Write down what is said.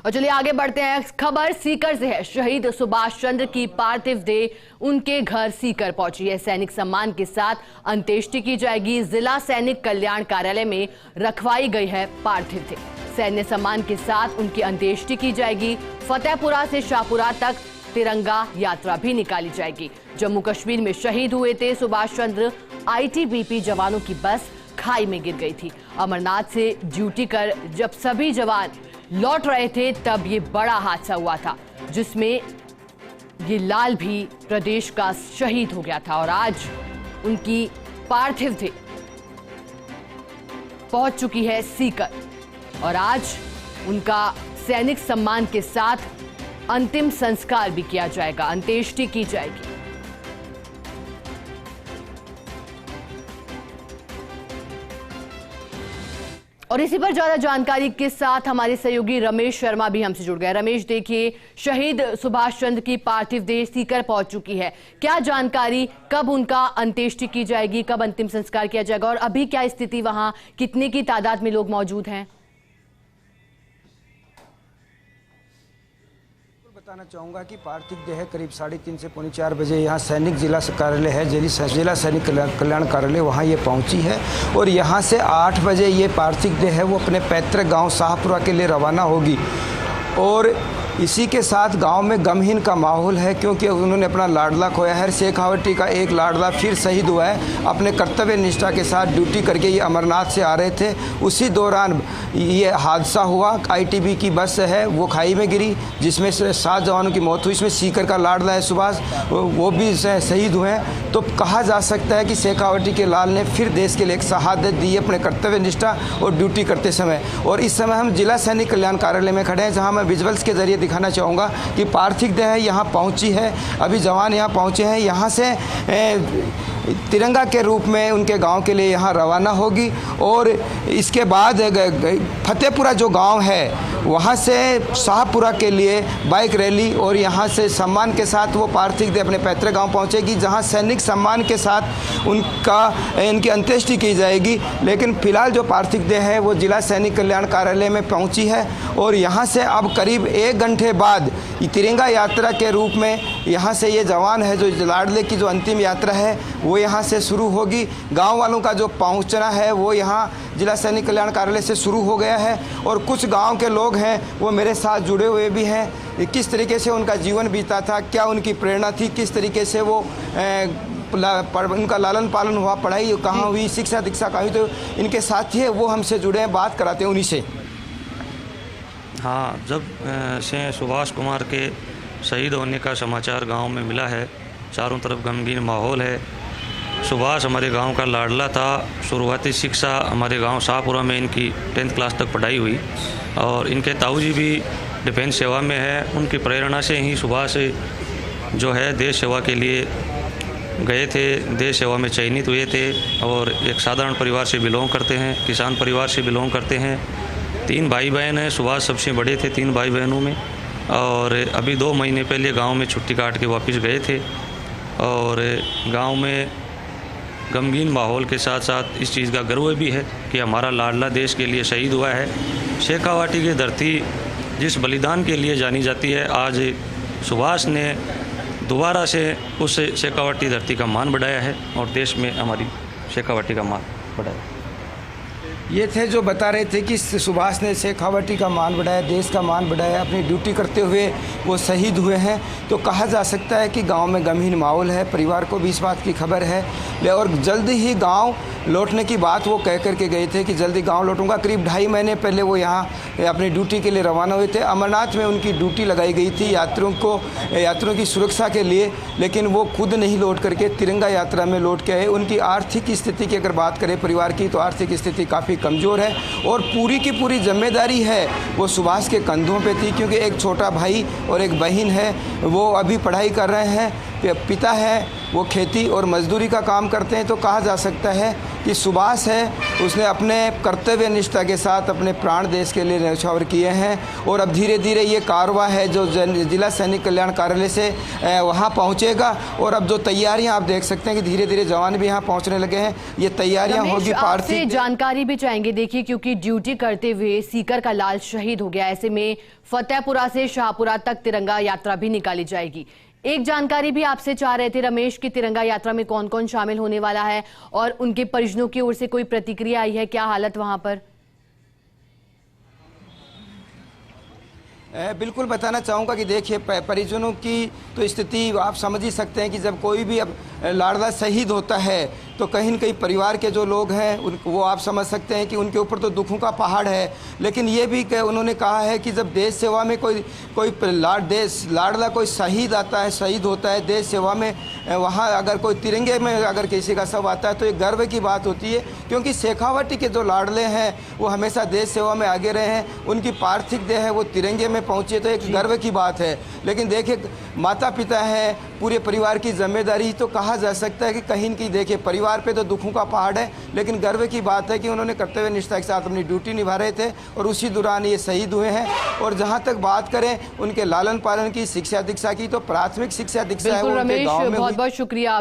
और चलिए आगे बढ़ते हैं। खबर सीकर से है। शहीद सुभाष चंद्र की पार्थिव देह उनके घर सीकर पहुंची है। सैनिक सम्मान के साथ अंत्येष्टि की जाएगी। जिला सैनिक कल्याण कार्यालय में रखवाई गई है पार्थिव देह। सैन्य सम्मान के साथ उनकी अंत्येष्टि की जाएगी। फतेहपुरा से शाहपुरा तक तिरंगा यात्रा भी निकाली जाएगी। जम्मू कश्मीर में शहीद हुए थे सुभाष चंद्र। आईटीबीपी जवानों की बस खाई में गिर गई थी। अमरनाथ से ड्यूटी कर जब सभी जवान लौट रहे थे तब ये बड़ा हादसा हुआ था, जिसमें ये लाल भी प्रदेश का शहीद हो गया था। और आज उनकी पार्थिव देह पहुंच चुकी है सीकर और आज उनका सैनिक सम्मान के साथ अंतिम संस्कार भी किया जाएगा, अंत्येष्टि की जाएगी। और इसी पर ज्यादा जानकारी के साथ हमारे सहयोगी रमेश शर्मा भी हमसे जुड़ गए। रमेश, देखिए, शहीद सुभाष चंद्र की पार्थिव देह सीकर पहुंच चुकी है। क्या जानकारी, कब उनका अंत्येष्टि की जाएगी, कब अंतिम संस्कार किया जाएगा और अभी क्या स्थिति, वहां कितने की तादाद में लोग मौजूद हैं? बताना चाहूँगा कि पार्थिव देह करीब 3:30 से 3:45 बजे यहाँ सैनिक जिला कार्यालय है, जिला सैनिक कल्याण कार्यालय, वहाँ ये पहुँची है और यहाँ से 8 बजे ये पार्थिव देह है वो अपने पैतृक गांव शाहपुरा के लिए रवाना होगी। और इसी के साथ गांव में गमहीन का माहौल है, क्योंकि उन्होंने अपना लाडला खोया है। शेखावटी का एक लाडला फिर शहीद हुआ है। अपने कर्तव्य निष्ठा के साथ ड्यूटी करके ये अमरनाथ से आ रहे थे, उसी दौरान ये हादसा हुआ। आईटीबी की बस है वो खाई में गिरी, जिसमें से 7 जवानों की मौत हुई। इसमें सीकर का लाडला है सुभाष, वो भी शहीद हुए हैं। तो कहा जा सकता है कि शेखावटी के लाल ने फिर देश के लिए एक शहादत दी अपने कर्तव्य निष्ठा और ड्यूटी करते समय। और इस समय हम जिला सैनिक कल्याण कार्यालय में खड़े हैं, जहाँ मैं विजुअल्स के जरिए दिखाना चाहूँगा कि पार्थिव देह यहाँ पहुँची है। अभी जवान यहाँ पहुँचे हैं। यहाँ से तिरंगा के रूप में उनके गांव के लिए यहाँ रवाना होगी और इसके बाद फतेहपुरा जो गांव है वहाँ से शाहपुरा के लिए बाइक रैली और यहाँ से सम्मान के साथ वो पार्थिव देह अपने पैतृक गांव पहुँचेगी, जहाँ सैनिक सम्मान के साथ इनकी अंत्येष्टि की जाएगी। लेकिन फिलहाल जो पार्थिव देह है वो जिला सैनिक कल्याण कार्यालय में पहुँची है और यहाँ से अब करीब 1 घंटे बाद तिरंगा यात्रा के रूप में यहाँ से ये जवान है जो लाडले की जो अंतिम यात्रा है वो यहाँ से शुरू होगी। गांव वालों का जो पहुँचना है वो यहाँ जिला सैनिक कल्याण कार्यालय से शुरू हो गया है और कुछ गांव के लोग हैं वो मेरे साथ जुड़े हुए भी हैं। किस तरीके से उनका जीवन बीता था, क्या उनकी प्रेरणा थी, किस तरीके से वो उनका लालन पालन हुआ, पढ़ाई कहाँ हुई, शिक्षा दीक्षा कहाँ हुई, तो इनके साथी है वो हमसे जुड़े हैं, बात कराते हैं उन्हीं से। हाँ, जब से सुभाष कुमार के शहीद होने का समाचार गांव में मिला है, चारों तरफ गमगीन माहौल है। सुभाष हमारे गांव का लाडला था। शुरुआती शिक्षा हमारे गांव शाहपुरा में इनकी 10th क्लास तक पढ़ाई हुई और इनके ताऊजी भी डिफेंस सेवा में है। उनकी प्रेरणा से ही सुभाष जो है देश सेवा के लिए गए थे, देश सेवा में चयनित हुए थे और एक साधारण परिवार से बिलोंग करते हैं, किसान परिवार से बिलोंग करते हैं। 3 भाई बहन हैं। सुभाष सबसे बड़े थे 3 भाई बहनों में और अभी 2 महीने पहले गांव में छुट्टी काट के वापस गए थे और गांव में गमगीन माहौल के साथ साथ इस चीज़ का गर्व भी है कि हमारा लाडला देश के लिए शहीद हुआ है। शेखावाटी की धरती जिस बलिदान के लिए जानी जाती है, आज सुभाष ने दोबारा से उस शेखावाटी धरती का मान बढ़ाया है और देश में हमारी शेखावाटी का मान बढ़ाया। ये थे जो बता रहे थे कि सुभाष ने शेखावटी का मान बढ़ाया, देश का मान बढ़ाया, अपनी ड्यूटी करते हुए वो शहीद हुए हैं। तो कहा जा सकता है कि गांव में गमहीन माहौल है, परिवार को भी इस बात की खबर है और जल्दी ही गांव लौटने की बात वो कह करके गए थे कि जल्दी गांव लौटूंगा। करीब 2.5 महीने पहले वो यहाँ अपनी ड्यूटी के लिए रवाना हुए थे। अमरनाथ में उनकी ड्यूटी लगाई गई थी यात्रियों की सुरक्षा के लिए, लेकिन वो खुद नहीं लौट करके तिरंगा यात्रा में लौट के आए। उनकी आर्थिक स्थिति की अगर बात करें परिवार की, तो आर्थिक स्थिति काफ़ी कमज़ोर है और पूरी की पूरी जिम्मेदारी है वो सुभाष के कंधों पे थी, क्योंकि एक छोटा भाई और एक बहन है वो अभी पढ़ाई कर रहे हैं। पिता है वो खेती और मजदूरी का काम करते हैं, तो कहा जा सकता है कि सुभाष है उसने अपने कर्तव्य निष्ठा के साथ अपने प्राण देश के लिए न्यौछावर किए हैं। और अब धीरे धीरे ये कारवां है जो जिला सैनिक कल्याण कार्यालय से वहाँ पहुँचेगा। और अब जो तैयारियां आप देख सकते हैं कि धीरे धीरे जवान भी यहाँ पहुँचने लगे हैं, ये तैयारियां होगी। पार्थिव जानकारी भी चाहेंगे, देखिए क्योंकि ड्यूटी करते हुए सीकर का लाल शहीद हो गया, ऐसे में फतेहपुरा से शाहपुरा तक तिरंगा यात्रा भी निकाली जाएगी। एक जानकारी भी आपसे चाह रहे थे रमेश की तिरंगा यात्रा में कौन कौन शामिल होने वाला है और उनके परिजनों की ओर से कोई प्रतिक्रिया आई है, क्या हालत वहां पर? बिल्कुल बताना चाहूँगा कि देखिए परिजनों की तो स्थिति आप समझ ही सकते हैं कि जब कोई भी अब लाडला शहीद होता है तो कहीं न कहीं परिवार के जो लोग हैं वो आप समझ सकते हैं कि उनके ऊपर तो दुखों का पहाड़ है। लेकिन ये भी उन्होंने कहा है कि जब देश सेवा में कोई लाडला कोई शहीद आता है, शहीद होता है देश सेवा में, वहाँ अगर कोई तिरंगे में अगर किसी का शव आता है तो एक गर्व की बात होती है, क्योंकि शेखावटी के जो लाडले हैं वो हमेशा देश सेवा में आगे रहे हैं, उनकी पार्थिव देह है वो तिरंगे में पहुँचे तो एक गर्व की बात है। लेकिन देखिए माता पिता हैं, पूरे परिवार की जिम्मेदारी, तो कहा जा सकता है कि कहीं न कहीं देखिए परिवार पे तो दुखों का पहाड़ है, लेकिन गर्व की बात है कि उन्होंने कर्तव्य निष्ठा के साथ अपनी ड्यूटी निभा रहे थे और उसी दौरान ये शहीद हुए हैं। और जहाँ तक बात करें उनके लालन पालन की, शिक्षा दीक्षा की, तो प्राथमिक शिक्षा दीक्षा है वो उनके गाँव में। बहुत बहुत शुक्रिया।